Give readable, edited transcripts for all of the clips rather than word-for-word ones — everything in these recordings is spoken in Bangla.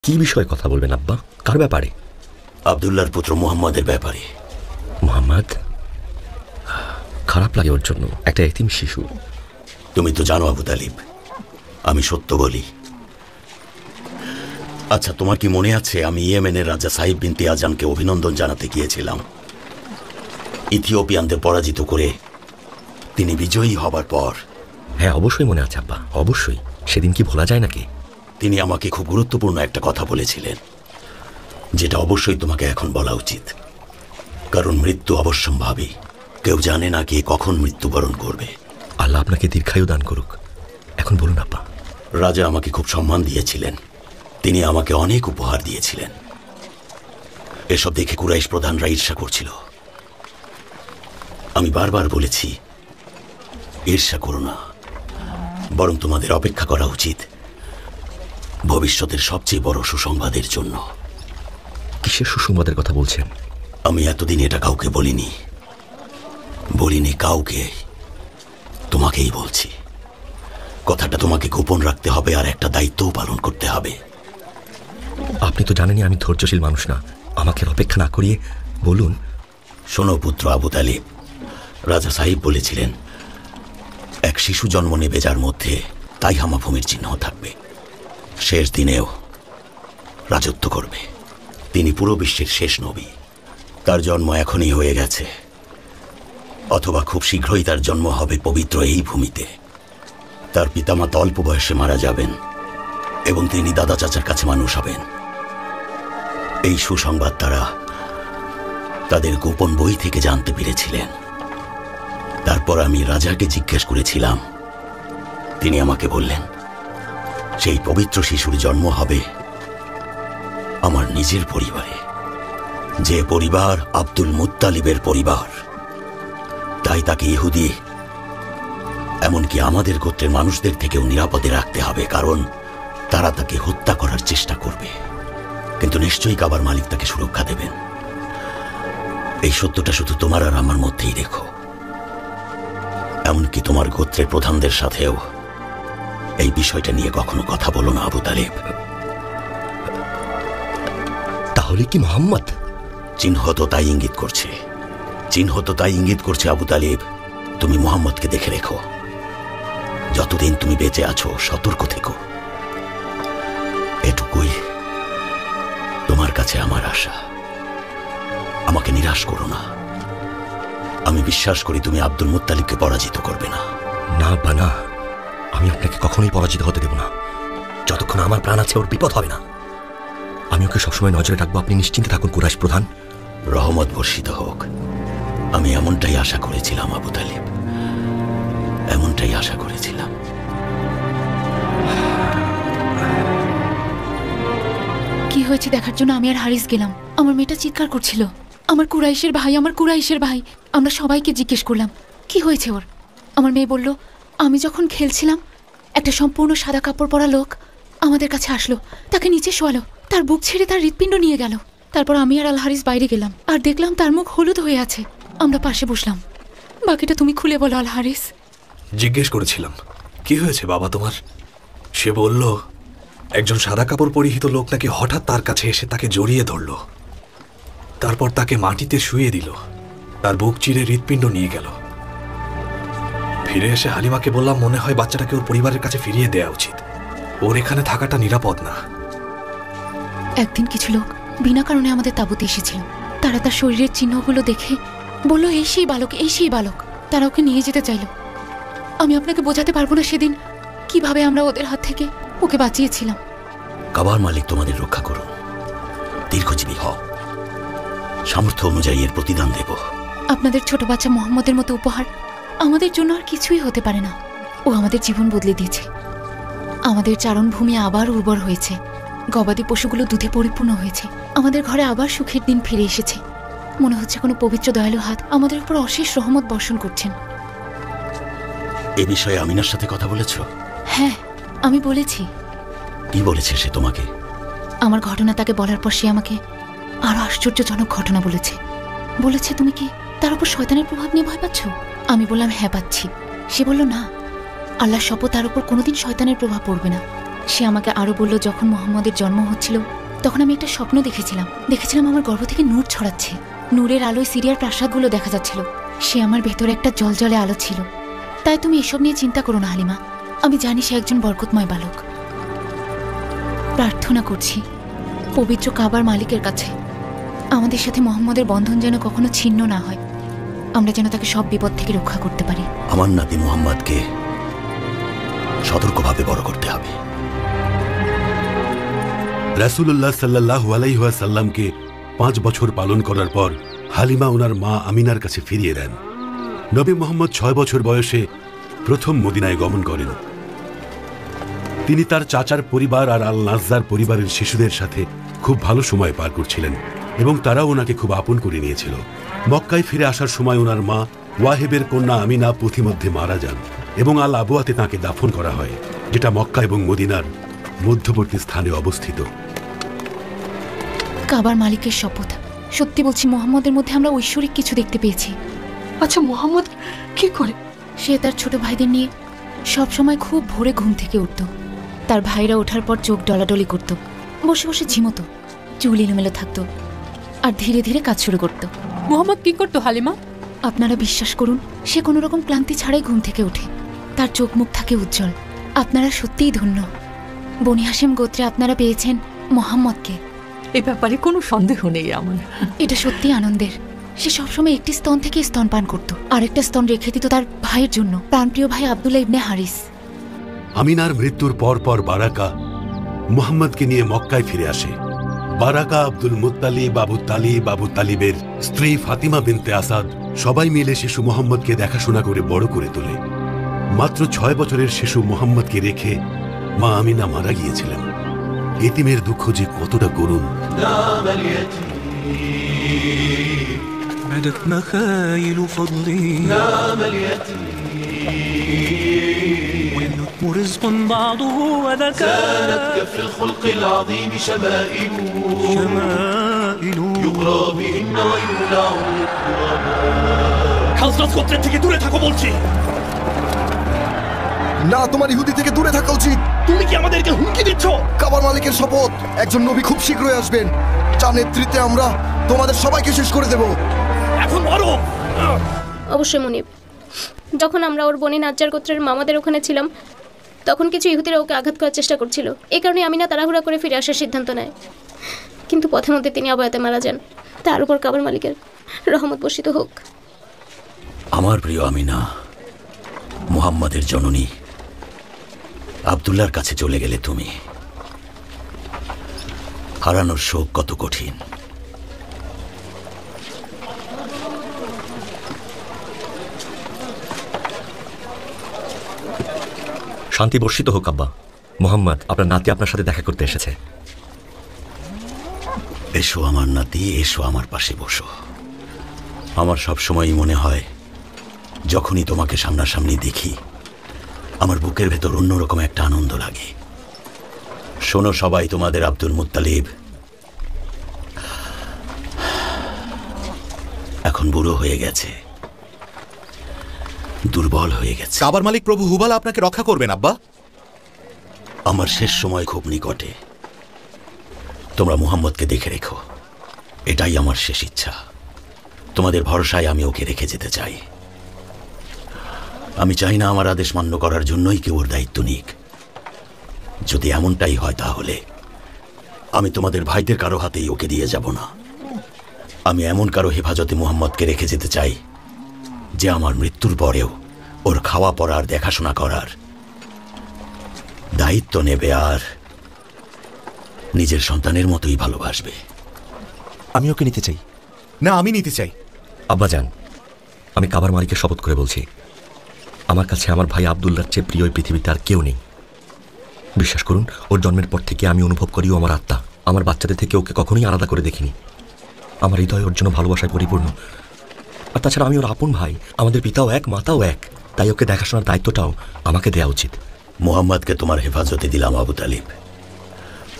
কি বিষয়ে কথা বলবেন আব্বা? কার ব্যাপারে? আব্দুল্লাহর পুত্র মুহাম্মাদের ব্যাপারে। মোহাম্মদ? খারাপ লাগে ওর জন্য, একটা এতিম শিশু। তুমি তো জানো আবু তালিব, আমি সত্য বলি। আচ্ছা, তোমার কি মনে আছে আমি ইয়েমেনের রাজা সাহিব বিনতে আজানকে অভিনন্দন জানাতে গিয়েছিলাম? ইথিওপিয়ানদের পরাজিত করে তিনি বিজয়ী হবার পর। হ্যাঁ, অবশ্যই মনে আছে আব্বা, অবশ্যই। সেদিন কি ভোলা যায় নাকি? তিনি আমাকে খুব গুরুত্বপূর্ণ একটা কথা বলেছিলেন, যেটা অবশ্যই তোমাকে এখন বলা উচিত। কারণ মৃত্যু অবশ্যম্ভাবী, কেউ জানে না কে কখন মৃত্যুবরণ করবে। আল্লাহ আপনাকে দীর্ঘায়ু দান করুক। এখন বলুন আব্বা। রাজা আমাকে খুব সম্মান দিয়েছিলেন, তিনি আমাকে অনেক উপহার দিয়েছিলেন। এসব দেখে কুরাইশ প্রধানরা ঈর্ষা করছিল। আমি বারবার বলেছি, ঈর্ষা করো না, বরং তোমাদের অপেক্ষা করা উচিত ভবিষ্যতের সবচেয়ে বড় সুসংবাদের জন্য। কিসের সুসংবাদের কথা বলছেন? আমি এতদিন এটা কাউকে বলিনি কাউকে, তোমাকেই বলছি। কথাটা তোমাকে গোপন রাখতে হবে, আর একটা দায়িত্বও পালন করতে হবে। আপনি তো জানেনই আমি ধৈর্যশীল মানুষ না, আমাকে অপেক্ষা না করিয়ে বলুন। শোনো পুত্র আবু তালিব, রাজা সাহিব বলেছিলেন এক শিশু জন্ম নেবে যার মধ্যে তাইহামা ভূমির চিহ্ন থাকবে, শেষ দিনেও রাজত্ব করবে। তিনি পুরো বিশ্বের শেষ নবী। তার জন্ম এখনই হয়ে গেছে, অথবা খুব শীঘ্রই তার জন্ম হবে পবিত্র এই ভূমিতে। তার পিতামাতা অল্প বয়সে মারা যাবেন এবং তিনি দাদা চাচার কাছে মানুষ হবেন। এই সুসংবাদ তারা তাদের গোপন বই থেকে জানতে পেরেছিলেন। তারপর আমি রাজাকে জিজ্ঞেস করেছিলাম, তিনি আমাকে বললেন সেই পবিত্র শিশুর জন্ম হবে আমার নিজের পরিবারে, যে পরিবার আব্দুল মুত্তালিবের পরিবার। তাই তাকে ইহুদি, এমনকি আমাদের গোত্রের মানুষদের থেকেও নিরাপদে রাখতে হবে, কারণ তারা তাকে হত্যা করার চেষ্টা করবে, কিন্তু নিশ্চয়ই কাবার মালিক তাকে সুরক্ষা দেবেন। এই সত্যটা শুধু তোমার আর আমার মধ্যেই রেখো, এমনকি তোমার গোত্রের প্রধানদের সাথেও এই বিষয়টা নিয়ে কখনো কথা বলো না আবু তালিব। তাহলে কি মোহাম্মদ? চিহ্ন তো তাই ইঙ্গিত করছে আবু তালিব। তুমি মুহাম্মদকে দেখে রেখো, যতদিন তুমি বেঁচে আছো সতর্ক থেকো। এটুকুই তোমার কাছে আমার আশা। আমাকে নিরাশ করো না। আমি বিশ্বাস করি তুমি আব্দুল মুত্তালিবকে পরাজিত করবে না। না বা না, আমি আপনাকে কখনোই পরাজিত হতে দেব না। যতক্ষণ আমার প্রাণ আছে ওর বিপদ হবে না। আমি ওকে সবসময় নজরে রাখবো, আপনি নিশ্চিন্তে থাকুন কুরাইশ প্রধান। রহমত বর্ষিত হোক। আমি এমনটাই আশা করেছিলাম আবু তালিব, এমনটাই আশা করেছিলাম। কি হয়েছে দেখার জন্য আমি আর হারিস গেলাম। আমার মেয়েটা চিৎকার করছিল, আমার কুরাইশের ভাই। আমরা সবাইকে জিজ্ঞেস করলাম কি হয়েছে ওর। আমার মেয়ে বলল, আমি যখন খেলছিলাম একটা সম্পূর্ণ সাদা কাপড় পরা লোক আমাদের কাছে আসলো, তাকে নিচে শোয়ালো, তার বুক ছেড়ে তার হৃৎপিণ্ড নিয়ে গেল। তারপর আমি আর আল হারিস বাইরে গেলাম আর দেখলাম তার মুখ হলুদ হয়ে আছে। আমরা পাশে বসলাম। বাকিটা তুমি খুলে বলো আল হারিস। জিজ্ঞেস করেছিলাম কি হয়েছে বাবা তোমার। সে বলল একজন সাদা কাপড় পরিহিত লোক নাকি হঠাৎ তার কাছে এসে তাকে জড়িয়ে ধরল, তারপর তাকে মাটিতে শুয়ে দিল, তার বুক চিরে হৃৎপিণ্ড নিয়ে গেল। ফিরে এসে হালিমাকে বললাম মনে হয় বাচ্চাটাকে ওর পরিবারের কাছে ফিরিয়ে দেওয়া উচিত, ওর এখানে থাকাটা নিরাপদ না। একদিন কিছু লোক বিনা কারণে আমাদের তাঁবুতে এসেছিল। তারা তার শরীরের চিহ্নগুলো দেখে বলল এই সেই বালক। তারা ওকে নিয়ে যেতে চাইল। আমি আপনাকে বোঝাতে পারবো না সেদিন কিভাবে আমরা ওদের হাত থেকে ওকে বাঁচিয়েছিলাম। কাবার মালিক তোমাদের রক্ষা করুন, দীর্ঘজীবী হও। সামর্থ্য অনুযায়ী এর প্রতিদান দেব। আপনাদের ছোট বাচ্চা মোহাম্মদের মতো উপহার আমাদের জন্য আর কিছুই হতে পারে না। ও আমাদের জীবন বদলে দিয়েছে। আমাদের চারণভূমি আবার উর্বর হয়েছে, গবাদি পশুগুলো দুধে পরিপূর্ণ হয়েছে। আমাদের ঘরে আবার সুখের দিন ফিরে এসেছে। মনে হচ্ছে কোনো পবিত্র দয়ালু হাত আমাদের উপর অশেষ রহমত বর্ষণ করছেন। এ বিষয়ে আমিনার সাথে কথা বলেছ? হ্যাঁ, আমি বলেছি। কি বলেছে সে তোমাকে? আমার ঘটনা তাকে বলার পর সে আমাকে আরো আশ্চর্যজনক ঘটনা বলেছে তুমি কি তার উপর শয়তানের প্রভাব নিয়ে ভয় পাচ্ছ? আমি বললাম হ্যাঁ পাচ্ছি। সে বলল না, আল্লাহর শপথ তার উপর কোনোদিন শয়তানের প্রভাব পড়বে না। সে আমাকে আরো বলল, যখন মোহাম্মদের জন্ম হচ্ছিল তখন আমি একটা স্বপ্ন দেখেছিলাম আমার গর্ভ থেকে নূর ছড়াচ্ছে। নূরের আলোয় সিরিয়ার প্রাসাদগুলো দেখা যাচ্ছিল। সে আমার ভেতরে একটা জলজলে আলো ছিল। তাই তুমি এসব নিয়ে চিন্তা করো না হালিমা। আমি জানি সে একজন বরকতময় বালক। প্রার্থনা করছি পবিত্র কাবার মালিকের কাছে আমাদের সাথে মোহাম্মদের বন্ধন যেন কখনো ছিন্ন না হয়। আমরা যেন তাকে সব বিপদ থেকে রক্ষা করতে পারি। আমার নাতি মুহাম্মদকে সতর্কভাবে বড় করতে হবে। রাসূলুল্লাহ সাল্লাল্লাহু আলাইহি ওয়াসাল্লামকে 5 বছর পালন করার পর হালিমা ওনার মা আমিনার কাছে ফিরিয়ে দেন। নবী মুহাম্মদ 6 বছর বয়সে প্রথম মদিনায় গমন করেন। তিনি তার চাচার পরিবার আর আল নাজ্জার পরিবারের শিশুদের সাথে খুব ভালো সময় পার করছিলেন এবং তারাও ওনাকে খুব আপন করে নিয়েছিল। মক্কায় ফিরে আসার সময় ওনার মা ওয়াহেবের কন্যা আমিনা পথিমধ্যে মারা যান এবং আল আবওয়াতে তাঁকে দাফন করা হয়, যেটা মক্কা এবং মদিনার মধ্যবর্তী স্থানে অবস্থিত। কাবার মালিকের শপথ, সত্যি বলছি মোহাম্মদের মধ্যে আমরা ঐশ্বরিক কিছু দেখতে পেয়েছি। আচ্ছা, মোহাম্মদ কি করে? সে তার ছোট ভাইদের নিয়ে সবসময় খুব ভোরে ঘুম থেকে উঠত। তার ভাইরা ওঠার পর চোখ ডলাডলি করত, বসে বসে ঝিমতো, চুল এলোমেলো থাকতো আর ধীরে ধীরে কাজ শুরু করত। মোহাম্মদ কি করতো হালিমা? আপনারা বিশ্বাস করুন, সে কোনো রকম ক্লান্তি ছাড়াই ঘুম থেকে ওঠে। তার চোখ মুখ থাকে উজ্জ্বল। আপনারা সত্যিই ধন্য। বনি হাশিম গোত্রে আপনারা পেয়েছেন মোহাম্মদকে। এ ব্যাপারে কোনো সন্দেহ নেই আমার। এটা সত্যি আনন্দের। সে সবসময় একটি স্তন থেকে স্তন পান করত, আরেকটা স্তন রেখে দিত তার ভাইয়ের জন্য, প্রাণপ্রিয় ভাই আব্দুল্লাহ ইবনে হারিস। আমিনার মৃত্যুর পর পর বারাকা মুহাম্মদকে নিয়ে মক্কায় ফিরে আসে। বারাকা, আব্দুল মুত্তালিব, আবু তালিবের স্ত্রী ফাতিমা বিনতে আসাদ সবাই মিলে শিশু মুহাম্মদকে দেখাশোনা করে বড় করে তোলে। মাত্র 6 বছরের শিশু মুহাম্মদকে রেখে মা আমিনা মারা গিয়েছিলেন। এতিমের দুঃখ যে কতটা করুণ। بدت مخايل فضلي نام اليتيم والنتم رزق بعضه وذكاء كانت كفر الخلق العظيم شمائل يقرى بهن ويولع খাজরাজ গোত্রের থেকে দূরে থাকো বলছি। না, তোমার ইহুদি থেকে দূরে থাকা উচিত। তুমি কি আমাদেরকে হুমকি দিচ্ছ? কাবার মালিকের শপথ, একজন নবী খুব শীঘ্রই আসবেন, যার নেতৃত্বে আমরা তোমাদের সবাইকে শেষ করে দেব। এখন বলো। অবশ্যই মনিব, যখন আমরা ওর বনি নাজ্জার গোত্রের মামাদের ওখানে ছিলাম তখন কিছু ইহুদিরা ওকে আঘাত করার চেষ্টা করছিল। এই কারণে আমিনা তাড়াহুড়া করে ফিরে আসার সিদ্ধান্ত নেয়, কিন্তু পথের মধ্যে তিনি আবয়াতে মারা যান। তার উপর কাবার মালিকের রহমত বর্ষিত হোক। আমার প্রিয় আমিনা, মুহাম্মদের জননী আব্দুল্লাহর কাছে চলে গেলে তুমি। হারানোর শোক কত কঠিন। শান্তি বর্ষিত হোক আব্বা। মোহাম্মদ, আপনার নাতি আপনার সাথে দেখা করতে এসেছে। এসো আমার নাতি, এসো আমার পাশে বসো। আমার সবসময়ই মনে হয় যখনই তোমাকে সামনাসামনি দেখি আমার বুকের ভেতর অন্যরকম একটা আনন্দ লাগে। শোনো সবাই, তোমাদের আব্দুল মুত্তালিব এখন বুড়ো হয়ে গেছে, দুর্বল হয়ে গেছে। কাবার মালিক প্রভু হুবাল আপনাকে রক্ষা করবেন আব্বা। আমার শেষ সময় খুব নিকটে। তোমরা মুহাম্মদকে দেখে রেখো, এটাই আমার শেষ ইচ্ছা। তোমাদের ভরসায় আমি ওকে রেখে যেতে চাই। আমি চাই না আমার আদেশ মান্য করার জন্যই কেউ ওর দায়িত্ব নিক। যদি এমনটাই হয় তাহলে আমি তোমাদের ভাইদের কারো হাতেই ওকে দিয়ে যাব না। আমি এমন কারো হেফাজতে মুহাম্মদকে রেখে যেতে চাই যে আমার মৃত্যুর পরেও ওর খাওয়া পড়ার দেখাশোনা করার দায়িত্ব নেবে আর নিজের সন্তানের মতোই ভালোবাসবে। আমি ওকে নিতে চাই। না, আমি নিতে চাই। আব্বাজান, আমি কাবার মালিকের শপথ করে বলছি, আমার কাছে আমার ভাই আব্দুল্লাহর চেয়ে প্রিয় পৃথিবীতে আর কেউ নেই। বিশ্বাস করুন, ওর জন্মের পর থেকে আমি অনুভব করি ও আমার আত্মা। আমার বাচ্চাদের থেকে ওকে কখনোই আলাদা করে দেখিনি। আমার হৃদয় ওর জন্য ভালোবাসায় পরিপূর্ণ। আর তাছাড়া আমি ওর আপন ভাই, আমাদের পিতাও এক, মাতাও এক, তাই ওকে দেখাশোনার দায়িত্বটাও আমাকে দেওয়া উচিত। মুহাম্মদকে তোমার হেফাজতে দিলাম আবু তালিব।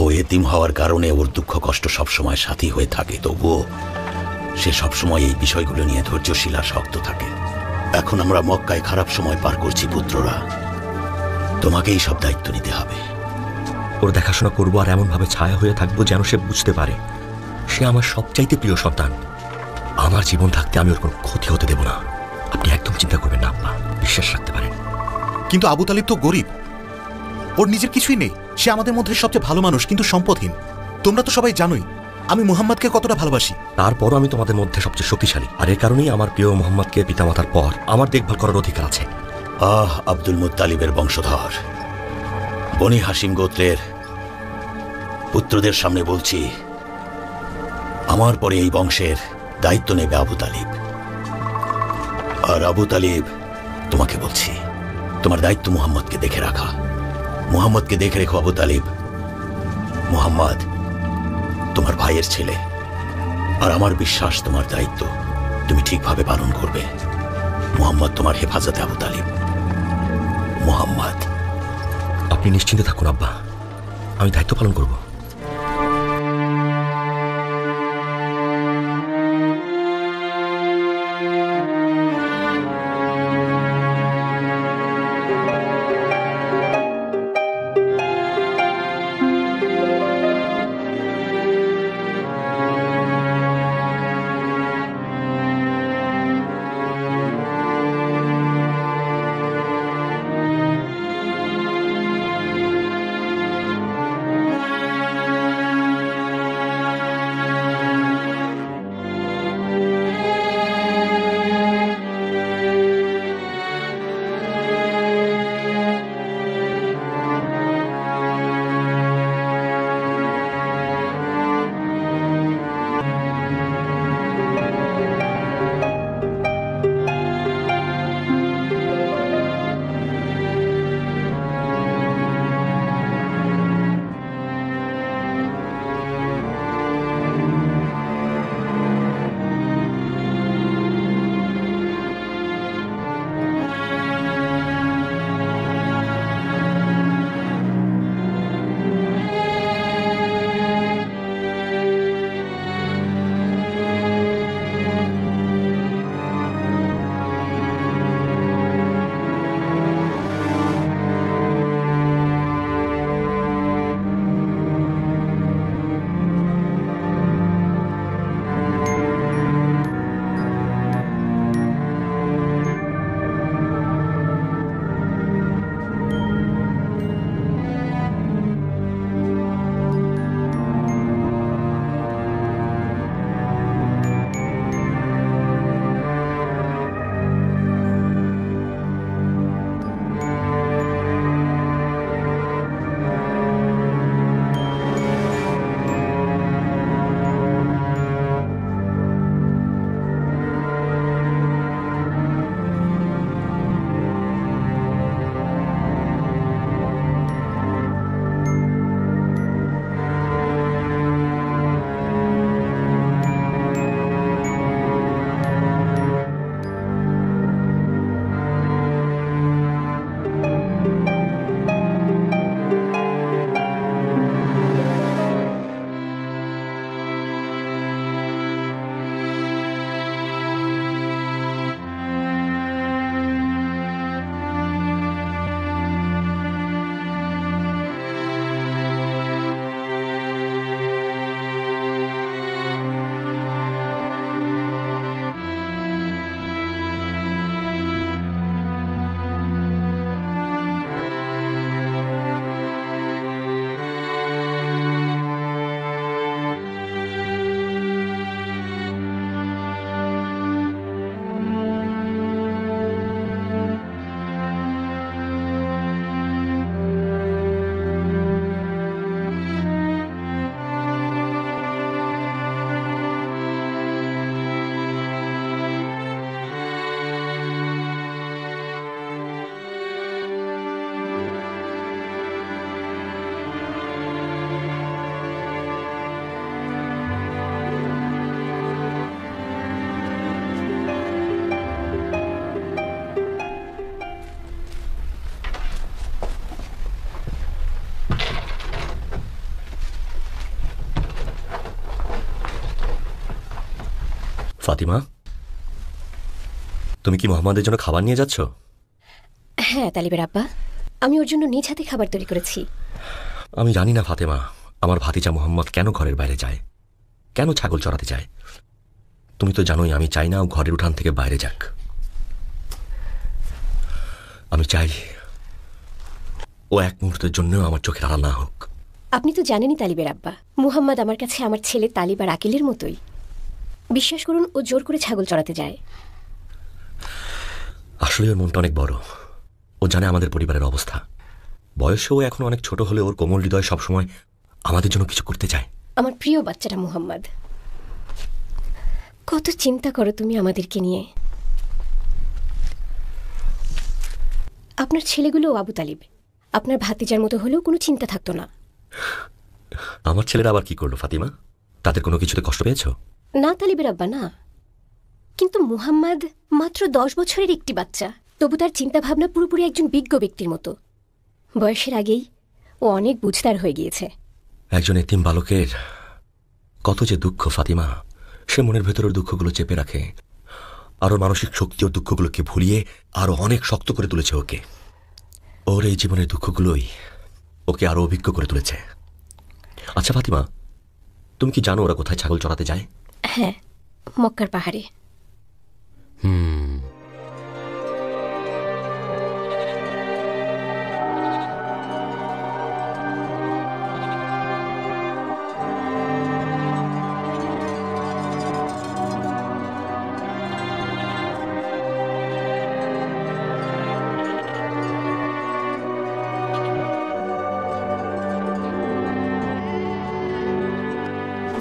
ও এতিম হওয়ার কারণে ওর দুঃখ কষ্ট সবসময় সাথী হয়ে থাকে, তবুও সে সবসময় এই বিষয়গুলো নিয়ে ধৈর্যশীল আর শক্ত থাকে। এখন আমরা মক্কায় খারাপ সময় পার করছি পুত্ররা, তোমাকেই সব দায়িত্ব নিতে হবে। ওর দেখাশোনা করবো আর এমনভাবে ছায়া হয়ে থাকবো যেন সে বুঝতে পারে সে আমার সবচাইতে প্রিয় সন্তান। আমার জীবন থাকতে আমি ওর কোনো ক্ষতি হতে দেব না। আপনি একদম চিন্তা করবেন না আব্বা, বিশ্বাস রাখতে পারেন। কিন্তু আবু তালিব তো গরিব, ওর নিজের কিছুই নেই। সে আমাদের মধ্যে সবচেয়ে ভালো মানুষ, কিন্তু সম্পদহীন। তোমরা তো সবাই জানোই আমি মুহাম্মদকে কতটা ভালোবাসি। তারপরও আমি তোমাদের মধ্যে সবচেয়ে শক্তিশালী, আর এর কারণেই আমার প্রিয় মোহাম্মদকে পিতামাতার পর আমার দেখভাল করার অধিকার আছে। আব্দুল মুত্তালিবের বংশধর, বনি হাসিম গোত্রের পুত্রদের সামনে বলছি, আমার পরে এই বংশের দায়িত্ব নেবে আবু তালিব। আর আবু তালিব, তোমাকে বলছি, তোমার দায়িত্ব মুহাম্মদকে দেখে রাখা। মুহাম্মদকে দেখে রেখো আবু তালিব। মুহাম্মদ তোমার ভাইয়ের ছেলে, আর আমার বিশ্বাস তোমার দায়িত্ব তুমি ঠিকভাবে পালন করবে। মুহাম্মদ তোমার হেফাজতে আবু তালিব। মুহাম্মদ। আপনি নিশ্চিন্তে থাকুন আব্বা, আমি দায়িত্ব পালন করব। ফাতিমা, তুমি কি মোহাম্মদের জন্য খাবার নিয়ে যাচ্ছ? হ্যাঁ তালিবের আব্বা, আমি ওর জন্য নিজ হাতে খাবার তৈরি করেছি। আমি জানি না ফাতেমা, আমার ভাতিজা মোহাম্মদ কেন ঘরের বাইরে যায়, কেন ছাগল চড়াতে যায়। তুমি তো জানোই আমি চাই না ও ঘরের উঠান থেকে বাইরে যাক। আমি চাই ও এক মুহূর্তের জন্যও আমার চোখের আড়াল না হোক। আপনি তো জানেনই তালিবের আব্বা, মুহাম্মদ আমার কাছে আমার ছেলে তালিব আর আকিলের মতোই। বিশ্বাস করুন, ও জোর করে ছাগল চড়াতে যায়। আসলে ওর মনটা অনেক বড়, ও জানে আমাদের পরিবারের অবস্থা। বয়সে ও এখন অনেক ছোট হলে ওর কোমল হৃদয় সবসময় আমাদের জন্য কিছু করতে চায়। আমার প্রিয় বাচ্চাটা মুহাম্মদ, কত চিন্তা করো তুমি আমাদেরকে নিয়ে। আপনার ছেলেগুলো আবু তালিব, আপনার ভাতিজার মতো হলেও কোনো চিন্তা থাকতো না। আমার ছেলেরা আবার কি করলো ফাতিমা? তাদের কোনো কিছুতে কষ্ট পেয়েছো? না তালিবের আব্বা, না। কিন্তু মুহাম্মদ মাত্র 10 বছরের একটি বাচ্চা, তবু তার চিন্তাভাবনা পুরোপুরি একজন বিজ্ঞ ব্যক্তির মতো। বয়সের আগেই ও অনেক বুঝদার হয়ে গিয়েছে। একজন এতিম বালকের কত যে দুঃখ ফাতিমা, সে মনের ভেতরের দুঃখগুলো চেপে রাখে, আরো মানসিক শক্তি ও দুঃখগুলোকে ভুলিয়ে আরো অনেক শক্ত করে তুলেছে ওকে। ওর এই জীবনের দুঃখগুলোই ওকে আরো অভিজ্ঞ করে তুলেছে। আচ্ছা ফাতিমা, তুমি কি জানো ওরা কোথায় ছাগল চড়াতে যায়? হ্যাঁ, মক্কার পাহাড়ে।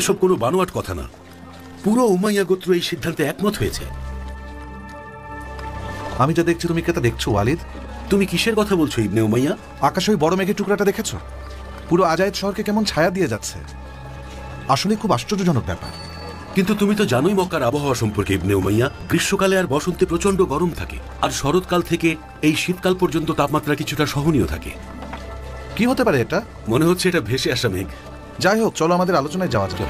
এসব কোনো বানোয়াট কথা না, পুরো উমাইয়া গোত্র এই সিদ্ধান্তে একমত হয়েছে। আমি যা দেখছি তুমি কে তা দেখছো ওয়ালিদ? তুমি কিসের কথা বলছো ইবনে উমাইয়া? আকাশে ওই বড় মেঘের টুকরাটা দেখেছো? পুরো আজায়েদ শহরকে কেমন ছায়া দিয়ে যাচ্ছে। আসলে খুব আশ্চর্যজনক ব্যাপার। কিন্তু তুমি তো জানোই মক্কার আবহাওয়া সম্পর্কে ইবনে উমাইয়া। গ্রীষ্মকালে আর বসন্তে প্রচন্ড গরম থাকে, আর শরৎকাল থেকে এই শীতকাল পর্যন্ত তাপমাত্রা কিছুটা সহনীয় থাকে। কি হতে পারে এটা? মনে হচ্ছে এটা ভেসে আসা মেঘ। যাই হোক, চলো আমাদের আলোচনায় যাওয়া যাক।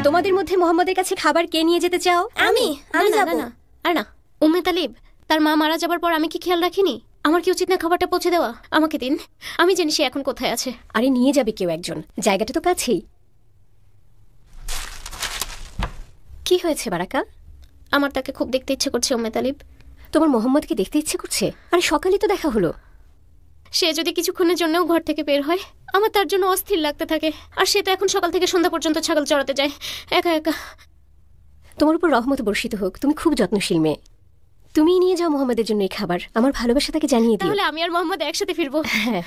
তোমাদের মধ্যে মোহাম্মদের কাছে খাবার কে নিয়ে যেতে চাও? আমি যাব না। আর না, উম্মে তালিব, তার মা মারা যাবার পর আমি কি খেয়াল রাখিনি? আমার কি উচিত না খাবারটা পৌঁছে দেওয়া? আমাকে দিন, আমি জানি সে এখন কোথায় আছে। আরে নিয়ে যাবে কেউ একজন, জায়গাটা তো কাছেই। কি হয়েছে বারাকা? আমার তাকে খুব দেখতে ইচ্ছে করছে উম্মে তালিব। তোমার মোহাম্মদকে দেখতে ইচ্ছে করছে? আরে সকালেই তো দেখা হলো। সে যদি কিছুক্ষণের জন্যও ঘর থেকে বের হয়, আমার তার জন্য অস্থির লাগতে থাকে। আর সে তো এখন সকাল থেকে সন্ধ্যা পর্যন্ত ছাগল চড়াতে যায় একা একা। তোমার উপর রহমত বর্ষিত হোক, তুমি খুব যত্নশীল মেয়ে। তুমি নিয়ে যাও মোহাম্মদের জন্য এই খাবার। আমার ভালোবাসা তাকে জানিয়ে দিও। তাহলে আমি আর মোহাম্মদ একসাথে ফিরবো। হ্যাঁ।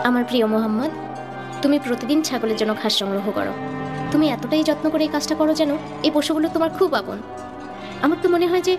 আমার প্রিয় মোহাম্মদ, তুমি প্রতিদিন ছাগলের জন্য ঘাস সংগ্রহ করো। তুমি এতটাই যত্ন করে এই কাজটা করো যেন এই পশুগুলো তোমার খুব আপন। আমার তো মনে হয় যে